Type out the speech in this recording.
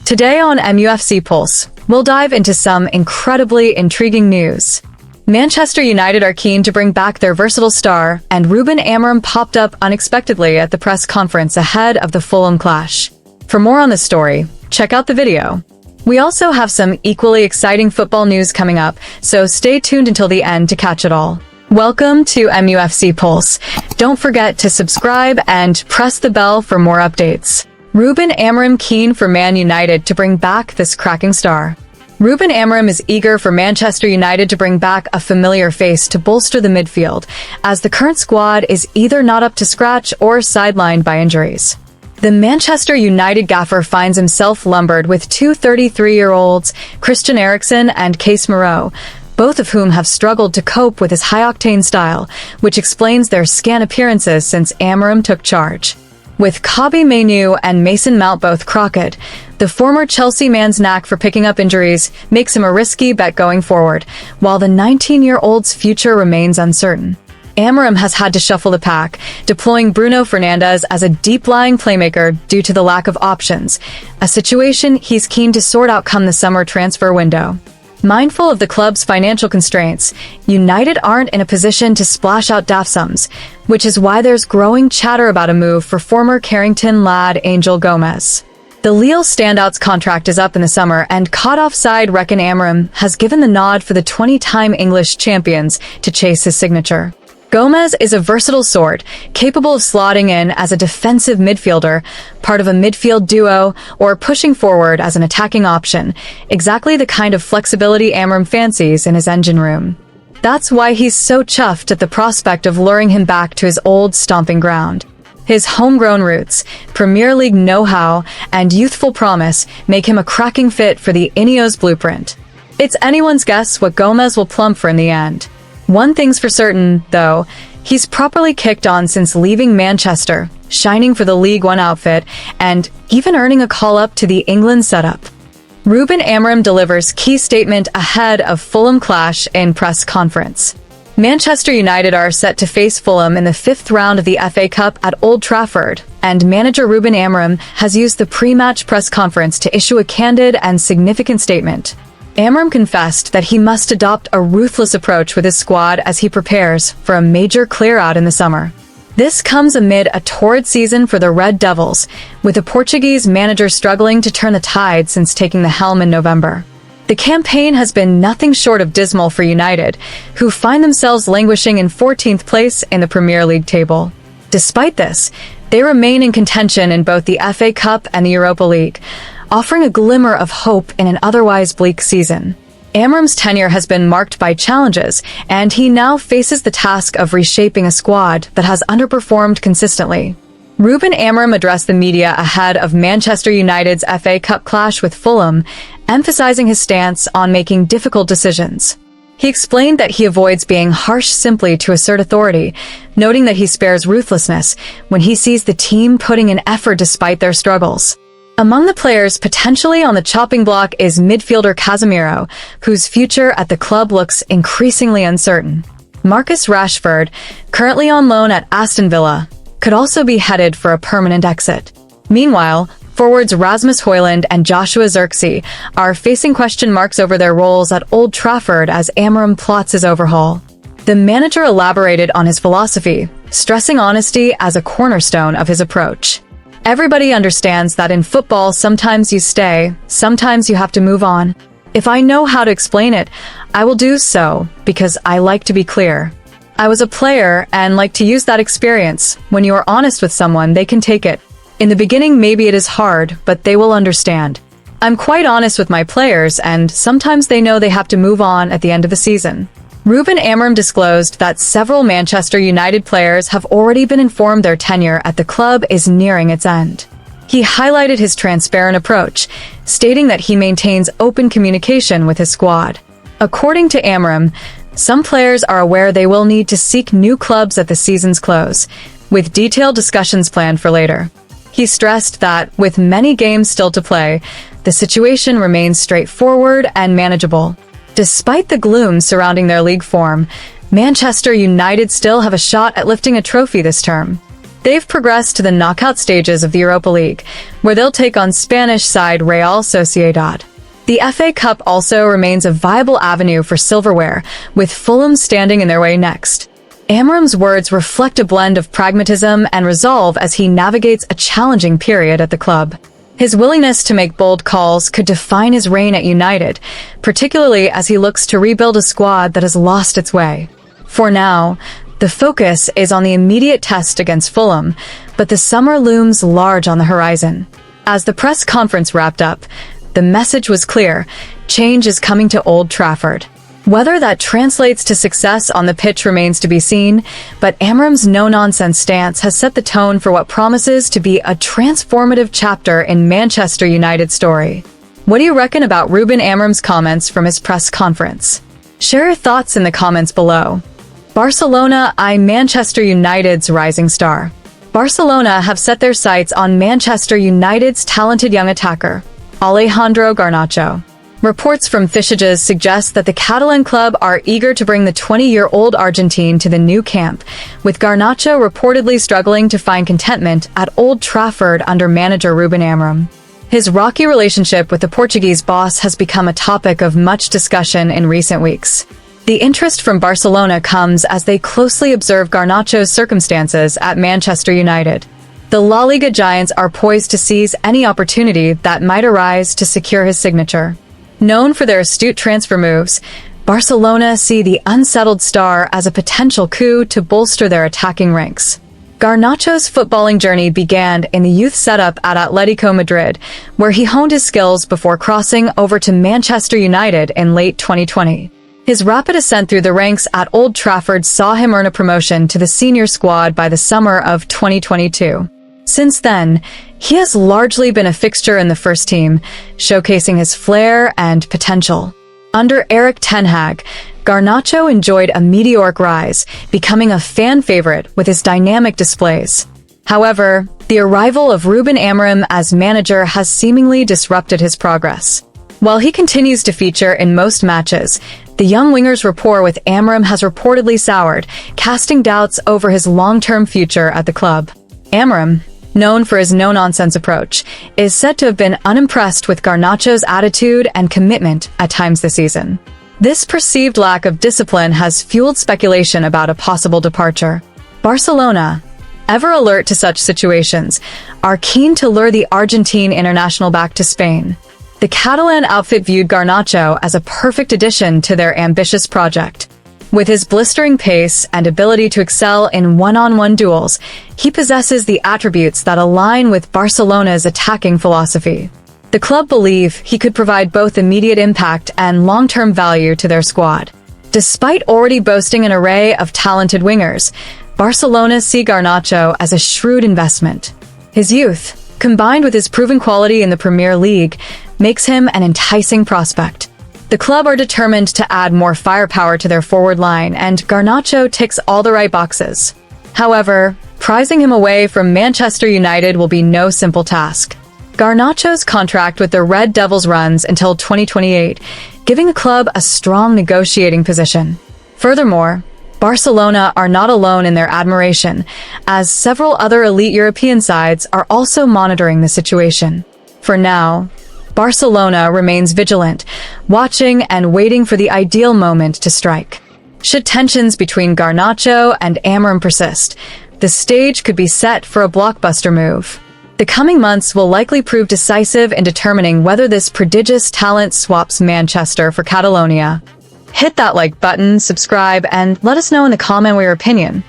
Today on MUFC Pulse, we'll dive into some incredibly intriguing news. Manchester United are keen to bring back their versatile star, and Ruben Amorim popped up unexpectedly at the press conference ahead of the Fulham clash. For more on the story, check out the video. We also have some equally exciting football news coming up, so stay tuned until the end to catch it all. Welcome to MUFC Pulse. Don't forget to subscribe and press the bell for more updates. Ruben Amorim keen for Man United to bring back this cracking star. Ruben Amorim is eager for Manchester United to bring back a familiar face to bolster the midfield, as the current squad is either not up to scratch or sidelined by injuries. The Manchester United gaffer finds himself lumbered with two 33-year-olds, Christian Eriksen and Case Moreau, both of whom have struggled to cope with his high-octane style, which explains their scant appearances since Amorim took charge. With Kobbie Mainoo and Mason Mount both crocked, the former Chelsea man's knack for picking up injuries makes him a risky bet going forward, while the 19-year-old's future remains uncertain. Amorim has had to shuffle the pack, deploying Bruno Fernandes as a deep-lying playmaker due to the lack of options, a situation he's keen to sort out come the summer transfer window. Mindful of the club's financial constraints, United aren't in a position to splash out daft sums, which is why there's growing chatter about a move for former Carrington lad Angel Gomez. The Lille standout's contract is up in the summer, and caught offside reckon Amorim has given the nod for the 20-time English champions to chase his signature. Gomez is a versatile sort, capable of slotting in as a defensive midfielder, part of a midfield duo, or pushing forward as an attacking option, exactly the kind of flexibility Amorim fancies in his engine room. That's why he's so chuffed at the prospect of luring him back to his old stomping ground. His homegrown roots, Premier League know-how, and youthful promise make him a cracking fit for the Ineos blueprint. It's anyone's guess what Gomez will plump for in the end. One thing's for certain, though, he's properly kicked on since leaving Manchester, shining for the League One outfit, and even earning a call-up to the England setup. Ruben Amorim delivers key statement ahead of Fulham clash in press conference. Manchester United are set to face Fulham in the 5th round of the FA Cup at Old Trafford, and manager Ruben Amorim has used the pre-match press conference to issue a candid and significant statement. Amorim confessed that he must adopt a ruthless approach with his squad as he prepares for a major clear-out in the summer. This comes amid a torrid season for the Red Devils, with the Portuguese manager struggling to turn the tide since taking the helm in November. The campaign has been nothing short of dismal for United, who find themselves languishing in 14th place in the Premier League table. Despite this, they remain in contention in both the FA Cup and the Europa League, offering a glimmer of hope in an otherwise bleak season. Amorim's tenure has been marked by challenges, and he now faces the task of reshaping a squad that has underperformed consistently. Ruben Amorim addressed the media ahead of Manchester United's FA Cup clash with Fulham, emphasizing his stance on making difficult decisions. He explained that he avoids being harsh simply to assert authority, noting that he spares ruthlessness when he sees the team putting in effort despite their struggles. Among the players potentially on the chopping block is midfielder Casemiro, whose future at the club looks increasingly uncertain. Marcus Rashford, currently on loan at Aston Villa, could also be headed for a permanent exit. Meanwhile, forwards Rasmus Højlund and Joshua Zirkzee are facing question marks over their roles at Old Trafford as Amorim plots his overhaul. The manager elaborated on his philosophy, stressing honesty as a cornerstone of his approach. Everybody understands that in football sometimes you stay, sometimes you have to move on. If I know how to explain it, I will do so, because I like to be clear. I was a player and like to use that experience. When you are honest with someone, they can take it. In the beginning maybe it is hard, but they will understand. I'm quite honest with my players, and sometimes they know they have to move on at the end of the season. Ruben Amorim disclosed that several Manchester United players have already been informed their tenure at the club is nearing its end. He highlighted his transparent approach, stating that he maintains open communication with his squad. According to Amorim, some players are aware they will need to seek new clubs at the season's close, with detailed discussions planned for later. He stressed that, with many games still to play, the situation remains straightforward and manageable. Despite the gloom surrounding their league form, Manchester United still have a shot at lifting a trophy this term. They've progressed to the knockout stages of the Europa League, where they'll take on Spanish side Real Sociedad. The FA Cup also remains a viable avenue for silverware, with Fulham standing in their way next. Amorim's words reflect a blend of pragmatism and resolve as he navigates a challenging period at the club. His willingness to make bold calls could define his reign at United, particularly as he looks to rebuild a squad that has lost its way. For now, the focus is on the immediate test against Fulham, but the summer looms large on the horizon. As the press conference wrapped up, the message was clear: change is coming to Old Trafford. Whether that translates to success on the pitch remains to be seen, but Amorim's no-nonsense stance has set the tone for what promises to be a transformative chapter in Manchester United's story. What do you reckon about Ruben Amorim's comments from his press conference? Share your thoughts in the comments below. Barcelona eye Manchester United's rising star. Barcelona have set their sights on Manchester United's talented young attacker, Alejandro Garnacho. Reports from Fichages suggest that the Catalan club are eager to bring the 20-year-old Argentine to the new camp, with Garnacho reportedly struggling to find contentment at Old Trafford under manager Ruben Amorim. His rocky relationship with the Portuguese boss has become a topic of much discussion in recent weeks. The interest from Barcelona comes as they closely observe Garnacho's circumstances at Manchester United. The La Liga giants are poised to seize any opportunity that might arise to secure his signature. Known for their astute transfer moves, Barcelona see the unsettled star as a potential coup to bolster their attacking ranks. Garnacho's footballing journey began in the youth setup at Atletico Madrid, where he honed his skills before crossing over to Manchester United in late 2020. His rapid ascent through the ranks at Old Trafford saw him earn a promotion to the senior squad by the summer of 2022. Since then, he has largely been a fixture in the first team, showcasing his flair and potential. Under Erik ten Hag, Garnacho enjoyed a meteoric rise, becoming a fan favorite with his dynamic displays. However, the arrival of Ruben Amorim as manager has seemingly disrupted his progress. While he continues to feature in most matches, the young winger's rapport with Amorim has reportedly soured, casting doubts over his long-term future at the club. Amorim, known for his no-nonsense approach, is said to have been unimpressed with Garnacho's attitude and commitment at times this season. This perceived lack of discipline has fueled speculation about a possible departure. Barcelona, ever alert to such situations, are keen to lure the Argentine international back to Spain. The Catalan outfit viewed Garnacho as a perfect addition to their ambitious project. With his blistering pace and ability to excel in one-on-one duels, he possesses the attributes that align with Barcelona's attacking philosophy. The club believe he could provide both immediate impact and long-term value to their squad. Despite already boasting an array of talented wingers, Barcelona see Garnacho as a shrewd investment. His youth, combined with his proven quality in the Premier League, makes him an enticing prospect. The club are determined to add more firepower to their forward line, and Garnacho ticks all the right boxes. However, prizing him away from Manchester United will be no simple task. Garnacho's contract with the Red Devils runs until 2028, giving the club a strong negotiating position. Furthermore, Barcelona are not alone in their admiration, as several other elite European sides are also monitoring the situation. For now, Barcelona remains vigilant, watching and waiting for the ideal moment to strike. Should tensions between Garnacho and Amorim persist, the stage could be set for a blockbuster move. The coming months will likely prove decisive in determining whether this prodigious talent swaps Manchester for Catalonia. Hit that like button, subscribe, and let us know in the comment your opinion.